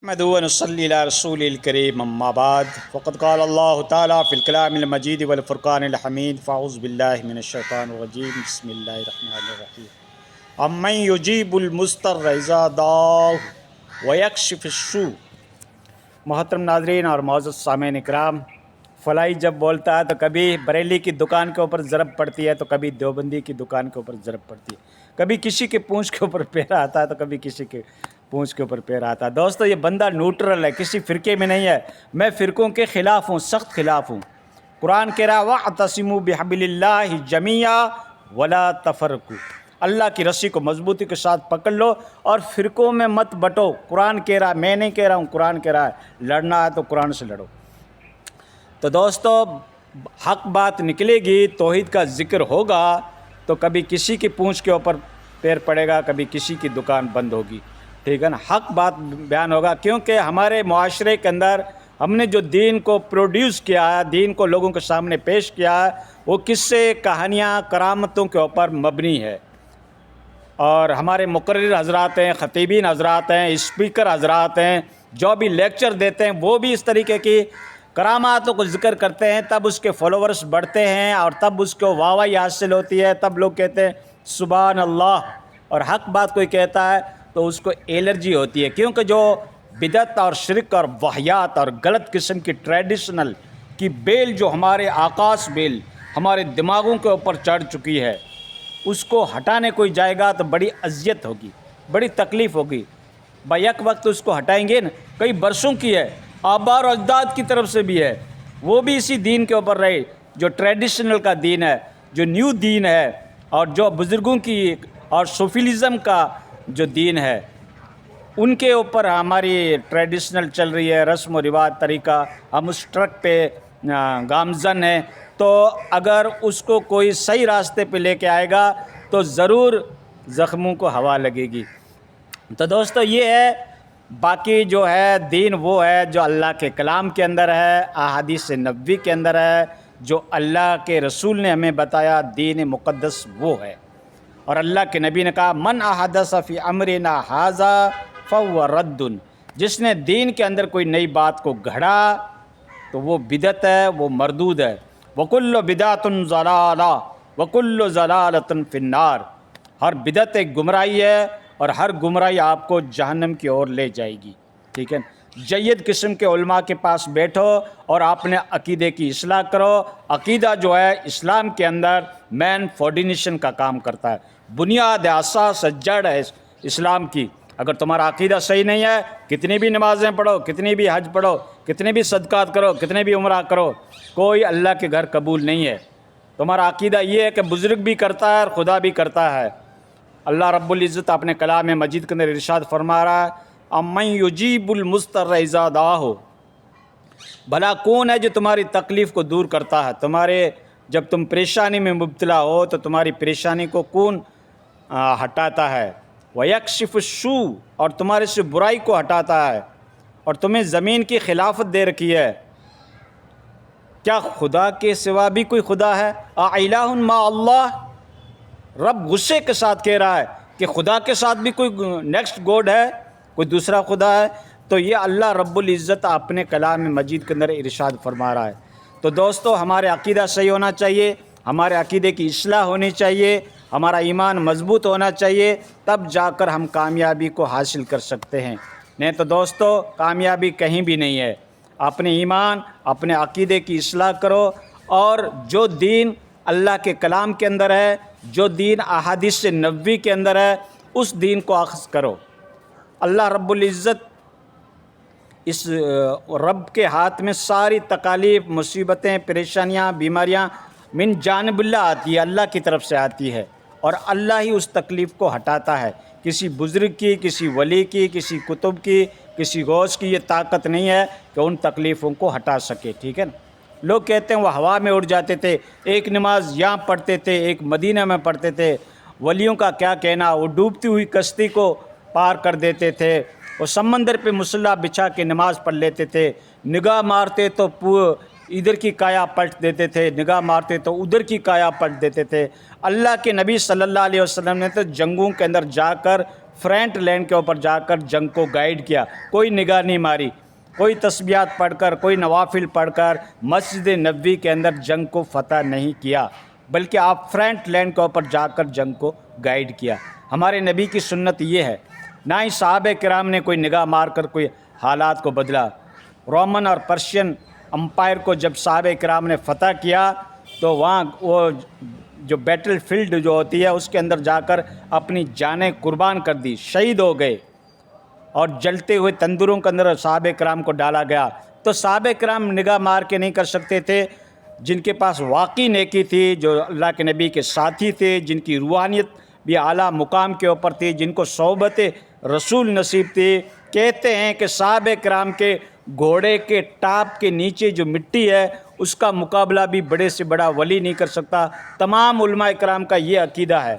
نحمده ونصلي على رسول الكريم اما بعد فقد قال الله تعالى في الكلام المجيد والفرقان الحميد فاعوذ بالله من الشيطان الرجيم بسم الله الرحمن الرحيم امن يجيب المضطر اذا دعاه ويكشف السوء۔ محترم ناظرین اور معزز سامعین اکرام، فلائی جب بولتا ہے تو کبھی بریلی کی دکان کے اوپر ضرب پڑتی ہے تو کبھی دیوبندی کی دکان کے اوپر ضرب پڑتی ہے، کبھی کسی کے پونچھ کے اوپر پیر آتا ہے تو کبھی کسی کے پونچھ کے اوپر پیر آتا ہے۔ دوستو، یہ بندہ نیوٹرل ہے، کسی فرقے میں نہیں ہے۔ میں فرقوں کے خلاف ہوں، سخت خلاف ہوں۔ قرآن کہہ رہا وَاعْتَصِمُوا بِحَبْلِ اللَّهِ جَمِيعًا وَلَا تَفَرَّقُوا، اللہ کی رسی کو مضبوطی کے ساتھ پکڑ لو اور فرقوں میں مت بٹو۔ قرآن کہہ رہا ہے، میں نہیں کہہ رہا ہوں، قرآن کہہ رہا ہے لڑنا ہے تو قرآن سے لڑو۔ تو دوستو، حق بات نکلے گی، توحید کا ذکر ہوگا تو کبھی کسی کی پونچھ کے اوپر پیر پڑے گا، کبھی کسی کی دکان بند ہوگی، ٹھیک ہے نا۔ حق بات بیان ہوگا، کیونکہ ہمارے معاشرے کے اندر ہم نے جو دین کو پروڈیوس کیا ہے، دین کو لوگوں کے سامنے پیش کیا ہے، وہ قصے، کہانیاں، کرامتوں کے اوپر مبنی ہے۔ اور ہمارے مقرر حضرات ہیں، خطیبین حضرات ہیں، اسپیکر حضرات ہیں، جو بھی لیکچر دیتے ہیں وہ بھی اس طریقے کی کراماتوں کو ذکر کرتے ہیں، تب اس کے فالوورز بڑھتے ہیں اور تب اس کو واہواہی حاصل ہوتی ہے، تب لوگ کہتے ہیں سبحان اللہ۔ اور حق بات کوئی کہتا ہے تو اس کو الرجی ہوتی ہے، کیونکہ جو بدعت اور شرک اور واہیات اور غلط قسم کی ٹریڈیشنل کی بیل جو ہمارے آکاش بیل ہمارے دماغوں کے اوپر چڑھ چکی ہے، اس کو ہٹانے کوئی جائے گا تو بڑی اذیت ہوگی، بڑی تکلیف ہوگی۔ بیک وقت اس کو ہٹائیں گے نا، کئی برسوں کی ہے، آباء اور اجداد کی طرف سے بھی ہے، وہ بھی اسی دین کے اوپر رہے، جو ٹریڈیشنل کا دین ہے، جو نیو دین ہے، اور جو بزرگوں کی اور سوفیلزم کا جو دین ہے، ان کے اوپر ہماری ٹریڈیشنل چل رہی ہے، رسم و رواج طریقہ، ہم اس ٹرک پہ گامزن ہیں۔ تو اگر اس کو کوئی صحیح راستے پہ لے کے آئے گا تو ضرور زخموں کو ہوا لگے گی۔ تو دوستو، یہ ہے، باقی جو ہے دین وہ ہے جو اللہ کے کلام کے اندر ہے، احادیث نبوی کے اندر ہے، جو اللہ کے رسول نے ہمیں بتایا، دین مقدس وہ ہے۔ اور اللہ کے نبی نے کہا من احدث فی امرنا ھذا فہو رد، جس نے دین کے اندر کوئی نئی بات کو گھڑا تو وہ بدعت ہے، وہ مردود ہے۔ وَكُلُّ بِدْعَةٍ ضَلَالَةٍ وَكُلُّ ضَلَالَةٍ فِي النَّارِ، ہر بدعت ایک گمراہی ہے اور ہر گمراہی آپ کو جہنم کی اور لے جائے گی، ٹھیک ہے۔ جید قسم کے علماء کے پاس بیٹھو اور اپنے عقیدے کی اصلاح کرو۔ عقیدہ جو ہے اسلام کے اندر مین فاؤنڈیشن کا کام کرتا ہے، بنیاد، اساس، جڑ ہے اسلام کی۔ اگر تمہارا عقیدہ صحیح نہیں ہے، کتنی بھی نمازیں پڑھو، کتنی بھی حج پڑھو، کتنے بھی صدقات کرو، کتنے بھی عمرہ کرو، کوئی اللہ کے گھر قبول نہیں ہے۔ تمہارا عقیدہ یہ ہے کہ بزرگ بھی کرتا ہے اور خدا بھی کرتا ہے۔ اللہ رب العزت اپنے کلام مجید کے اندر ارشاد فرما رہا ہے امن یجیب المضطر اذا دعاہ، بھلا کون ہے جو تمہاری تکلیف کو دور کرتا ہے، تمہارے جب تم پریشانی میں مبتلا ہو تو تمہاری پریشانی کو کون ہٹاتا ہے، وَيَكْشِفُ السُّوءَ، اور تمہارے سے برائی کو ہٹاتا ہے، اور تمہیں زمین کی خلافت دے رکھی ہے۔ کیا خدا کے سوا بھی کوئی خدا ہے؟ اَإِلَٰهٌ مَّعَ اللَّهِ، رب غصے کے ساتھ کہہ رہا ہے کہ خدا کے ساتھ بھی کوئی نیکسٹ گوڈ ہے، کوئی دوسرا خدا ہے؟ تو یہ اللہ رب العزت اپنے کلام مجید کے اندر ارشاد فرما رہا ہے۔ تو دوستو، ہمارے عقیدہ صحیح ہونا چاہیے، ہمارے عقیدے کی اصلاح ہونی چاہیے، ہمارا ایمان مضبوط ہونا چاہیے، تب جا کر ہم کامیابی کو حاصل کر سکتے ہیں۔ نہیں تو دوستو، کامیابی کہیں بھی نہیں ہے۔ اپنے ایمان، اپنے عقیدے کی اصلاح کرو، اور جو دین اللہ کے کلام کے اندر ہے، جو دین احادیث نبوی کے اندر ہے، اس دین کو اخذ کرو۔ اللہ رب العزت، اس رب کے ہاتھ میں ساری تکالیف، مصیبتیں، پریشانیاں، بیماریاں من جانب اللہ آتی ہے، اللہ کی طرف سے آتی ہے، اور اللہ ہی اس تکلیف کو ہٹاتا ہے۔ کسی بزرگ کی، کسی ولی کی، کسی کتب کی، کسی غوث کی یہ طاقت نہیں ہے کہ ان تکلیفوں کو ہٹا سکے، ٹھیک ہے نا۔ لوگ کہتے ہیں وہ ہوا میں اڑ جاتے تھے، ایک نماز یہاں پڑھتے تھے، ایک مدینہ میں پڑھتے تھے۔ ولیوں کا کیا کہنا، وہ ڈوبتی ہوئی کشتی کو پار کر دیتے تھے، وہ سمندر پہ مصلی بچھا کے نماز پڑھ لیتے تھے، نگاہ مارتے تو ادھر کی کایا پلٹ دیتے تھے، نگاہ مارتے تو ادھر کی کایا پلٹ دیتے تھے۔ اللہ کے نبی صلی اللہ علیہ وسلم نے تو جنگوں کے اندر جا کر فرنٹ لائن کے اوپر جا کر جنگ کو گائیڈ کیا، کوئی نگاہ نہیں ماری، کوئی تسبیحات پڑھ کر، کوئی نوافل پڑھ کر مسجد نبوی کے اندر جنگ کو فتح نہیں کیا، بلکہ آپ فرنٹ لائن کے اوپر جا کر جنگ کو گائیڈ کیا۔ ہمارے نبی کی سنت یہ ہے، نہ ہی صحابہ کرام نے کوئی نگاہ مار کر کوئی حالات کو بدلا۔ رومن اور پرشین امپائر کو جب صحابہ کرام نے فتح کیا تو وہاں وہ جو بیٹل فیلڈ جو ہوتی ہے اس کے اندر جا کر اپنی جانیں قربان کر دی، شہید ہو گئے، اور جلتے ہوئے تندوروں کے اندر صحابہ کرام کو ڈالا گیا۔ تو صحابہ کرام نگاہ مار کے نہیں کر سکتے تھے، جن کے پاس واقعی نیکی تھی، جو اللہ کے نبی کے ساتھی تھے، جن کی روحانیت بھی اعلیٰ مقام کے اوپر تھی، جن کو صحبت رسول نصیب تھی، کہتے ہیں کہ صحابہ کرام کے گھوڑے کے ٹاپ کے نیچے جو مٹی ہے اس کا مقابلہ بھی بڑے سے بڑا ولی نہیں کر سکتا۔ تمام علماء کرام کا یہ عقیدہ ہے۔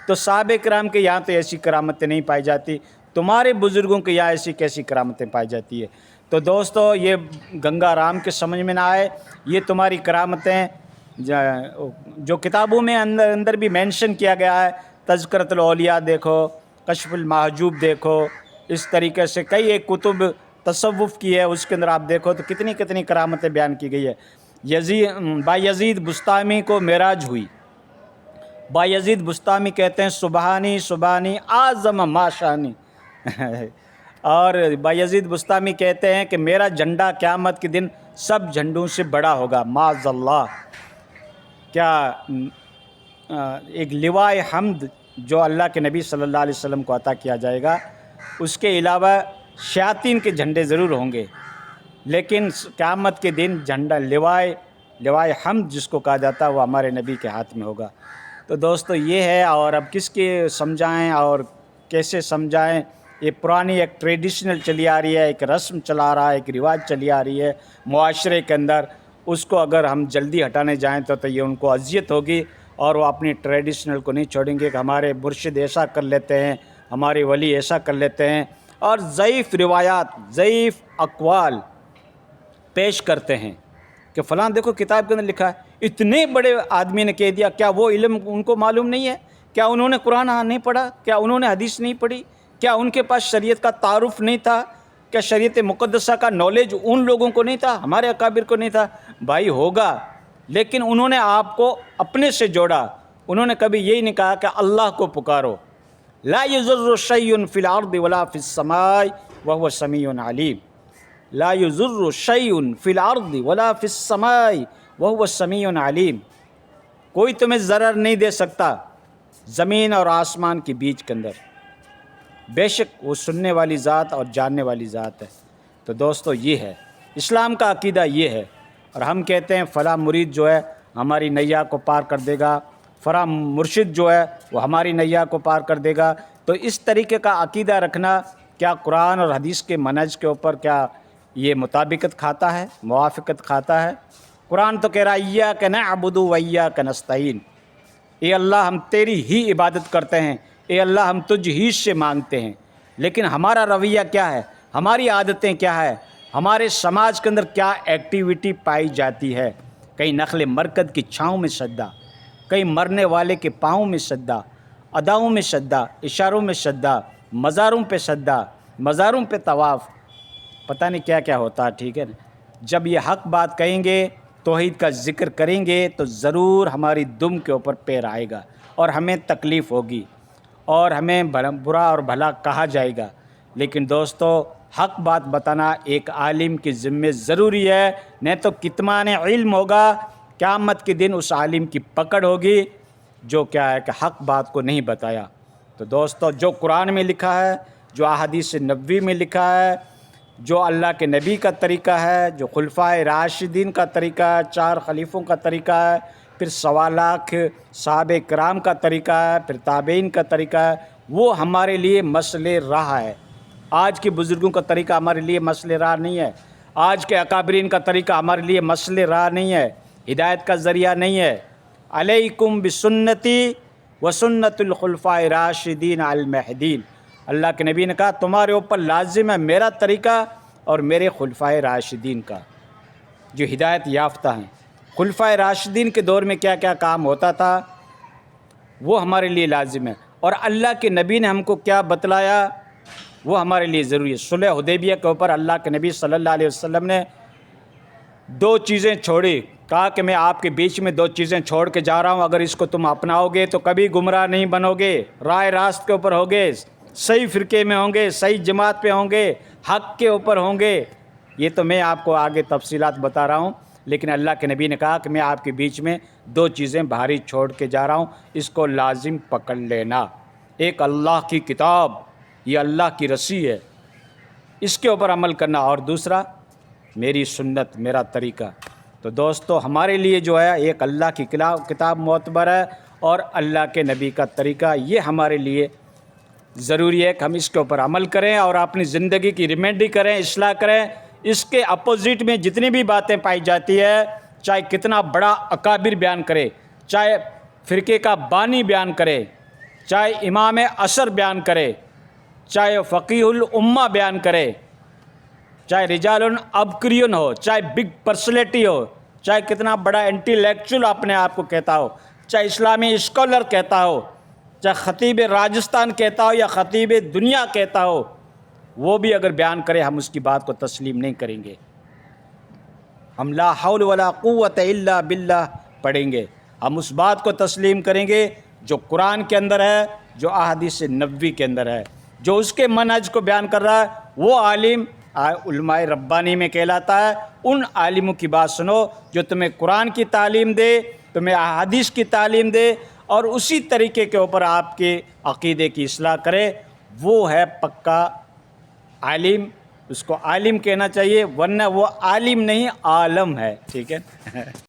تو صحابہ کرام کے یہاں تو ایسی کرامتیں نہیں پائی جاتی، تمہارے بزرگوں کے یہاں ایسی کیسی کرامتیں پائی جاتی ہے؟ تو دوستو، یہ گنگا رام کے سمجھ میں نہ آئے، یہ تمہاری کرامتیں جو کتابوں میں اندر بھی مینشن کیا گیا ہے، تذکرۃ الاولیاء دیکھو، کشف المحجوب دیکھو، اس طریقے سے کئی ایک کتب تصوف کی ہے، اس کے اندر آپ دیکھو تو کتنی کرامتیں بیان کی گئی ہے۔ بایزید بستامی کو معراج ہوئی۔ بایزید بستامی کہتے ہیں سبحانی سبحانی اعظم ما شانی اور بایزید بستامی کہتے ہیں کہ میرا جھنڈا قیامت کے دن سب جھنڈوں سے بڑا ہوگا، معاذ اللہ۔ کیا ایک لوائے حمد جو اللہ کے نبی صلی اللہ علیہ وسلم کو عطا کیا جائے گا، اس کے علاوہ شیاطین کے جھنڈے ضرور ہوں گے، لیکن قیامت کے دن جھنڈا لوائے حمد جس کو کہا جاتا ہے وہ ہمارے نبی کے ہاتھ میں ہوگا۔ تو دوستو یہ ہے، اور اب کس کے سمجھائیں اور کیسے سمجھائیں؟ یہ پرانی ایک ٹریڈیشنل چلی آ رہی ہے، ایک رسم چلا رہا ہے، ایک رواج چلی آ رہی ہے معاشرے کے اندر، اس کو اگر ہم جلدی ہٹانے جائیں تو یہ ان کو اذیت ہوگی، اور وہ اپنی ٹریڈیشنل کو نہیں چھوڑیں گے کہ ہمارے مرشد ایسا کر لیتے ہیں، ہمارے ولی ایسا کر لیتے ہیں، اور ضعیف روایات، ضعیف اقوال پیش کرتے ہیں کہ فلاں دیکھو کتاب کے اندر لکھا ہے، اتنے بڑے آدمی نے کہہ دیا، کیا وہ علم ان کو معلوم نہیں ہے؟ کیا انہوں نے قرآن نہیں پڑھا؟ کیا انہوں نے حدیث نہیں پڑھی؟ کیا ان کے پاس شریعت کا تعارف نہیں تھا؟ کیا شریعت مقدسہ کا نالج ان لوگوں کو نہیں تھا، ہمارے اکابر کو نہیں تھا؟ بھائی ہوگا، لیکن انہوں نے آپ کو اپنے سے جوڑا، انہوں نے کبھی یہی نہیں کہا کہ اللہ کو پکارو۔ لا یضر شیء فی الارض ولا فی السماء وهو سمیع علیم۔ لا یضر شیء فی الارض ولا فی السماء وهو سمیع علیم۔ کوئی تمہیں ضرر نہیں دے سکتا زمین اور آسمان کے بیچ کے اندر، بے شک وہ سننے والی ذات اور جاننے والی ذات ہے۔ تو دوستو یہ ہے اسلام کا عقیدہ، یہ ہے، اور ہم کہتے ہیں فلاں مرید جو ہے ہماری نیا کو پار کر دے گا، فلاں مرشد جو ہے وہ ہماری نیا کو پار کر دے گا۔ تو اس طریقے کا عقیدہ رکھنا کیا قرآن اور حدیث کے منہج کے اوپر کیا یہ مطابقت کھاتا ہے، موافقت کھاتا ہے؟ قرآن تو کہہ رہا ہے ایاک نعبد و ایاک نستعین، اے اللہ ہم تیری ہی عبادت کرتے ہیں، اے اللہ ہم تجھ ہی سے مانگتے ہیں۔ لیکن ہمارا رویہ کیا ہے، ہماری عادتیں کیا ہے، ہمارے سماج کے اندر کیا ایکٹیویٹی پائی جاتی ہے؟ کہیں نخل مرکد کی چھاؤں میں سجدہ، کہیں مرنے والے کے پاؤں میں سجدہ، اداؤں میں سجدہ، اشاروں میں سجدہ، مزاروں پہ سجدہ، مزاروں پہ طواف، پتہ نہیں کیا کیا ہوتا ہے، ٹھیک ہے نا؟ جب یہ حق بات کہیں گے، توحید کا ذکر کریں گے تو ضرور ہماری دم کے اوپر پیر آئے گا، اور ہمیں تکلیف ہوگی، اور ہمیں برا اور بھلا کہا جائے گا۔ لیکن دوستو حق بات بتانا ایک عالم کے ذمے ضروری ہے، نہیں تو کتمان علم ہوگا، قیامت کے دن اس عالم کی پکڑ ہوگی جو کیا ہے کہ حق بات کو نہیں بتایا۔ تو دوستو جو قرآن میں لکھا ہے، جو احادیث نبوی میں لکھا ہے، جو اللہ کے نبی کا طریقہ ہے، جو خلفائے راشدین کا طریقہ ہے، 4 خلیفوں کا طریقہ ہے، پھر 1.25 لاکھ صحابہ کرام کا طریقہ ہے، پھر تابعین کا طریقہ ہے، وہ ہمارے لیے مسئلہ راہ ہے۔ آج کے بزرگوں کا طریقہ ہمارے لیے مسئلہ راہ نہیں ہے، آج کے اکابرین کا طریقہ ہمارے لیے مسئلہ راہ نہیں ہے، ہدایت کا ذریعہ نہیں ہے۔ علیکم بسنتی وسنت الخلفاء راشدین المہدین، اللہ کے نبی نے کہا تمہارے اوپر لازم ہے میرا طریقہ اور میرے خلفائے راشدین کا جو ہدایت یافتہ ہیں۔ خلفائے راشدین کے دور میں کیا کیا کام ہوتا تھا وہ ہمارے لیے لازم ہے۔ اور اللہ کے نبی نے ہم کو کیا بتلایا وہ ہمارے لیے ضروری ہے۔ صلح حدیبیہ کے اوپر اللہ کے نبی صلی اللہ علیہ وسلم نے 2 چیزیں چھوڑی، کہا کہ میں آپ کے بیچ میں 2 چیزیں چھوڑ کے جا رہا ہوں، اگر اس کو تم اپناؤ گے تو کبھی گمراہ نہیں بنو گے، راہ راست کے اوپر ہوگے، صحیح فرقے میں ہوں گے، صحیح جماعت پہ ہوں گے، حق کے اوپر ہوں گے۔ یہ تو میں آپ کو آگے تفصیلات بتا رہا ہوں، لیکن اللہ کے نبی نے کہا کہ میں آپ کے بیچ میں 2 چیزیں بھاری چھوڑ کے جا رہا ہوں، اس کو لازم پکڑ لینا۔ ایک اللہ کی کتاب، یہ اللہ کی رسی ہے، اس کے اوپر عمل کرنا، اور دوسرا میری سنت، میرا طریقہ۔ تو دوستو ہمارے لیے جو ہے ایک اللہ کی کتاب معتبر ہے اور اللہ کے نبی کا طریقہ، یہ ہمارے لیے ضروری ہے کہ ہم اس کے اوپر عمل کریں اور اپنی زندگی کی ریمیڈی کریں، اصلاح کریں۔ اس کے اپوزٹ میں جتنی بھی باتیں پائی جاتی ہے، چاہے کتنا بڑا اکابر بیان کرے، چاہے فرقے کا بانی بیان کرے، چاہے امام عصر بیان کرے، چاہے فقیہ الامہ بیان کرے، چاہے رجال عبقریون ہو، چاہے بگ پرسنالٹی ہو، چاہے کتنا بڑا انٹیلیکچول اپنے آپ کو کہتا ہو، چاہے اسلامی اسکالر کہتا ہو، چاہے خطیب راجستھان کہتا ہو یا خطیب دنیا کہتا ہو، وہ بھی اگر بیان کرے ہم اس کی بات کو تسلیم نہیں کریں گے۔ ہم لا حول ولا قوت الا باللہ پڑھیں گے، ہم اس بات کو تسلیم کریں گے جو قرآن کے اندر ہے، جو احادیث نبوی کے اندر ہے، جو اس کے منہج کو بیان کر رہا ہے۔ وہ عالم علماء ربانی میں کہلاتا ہے۔ ان عالموں کی بات سنو جو تمہیں قرآن کی تعلیم دے، تمہیں احادیث کی تعلیم دے اور اسی طریقے کے اوپر آپ کے عقیدے کی اصلاح کرے، وہ ہے پکا عالم۔ اس کو عالم کہنا چاہیے، ورنہ وہ عالم نہیں عالم ہے، ٹھیک ہے۔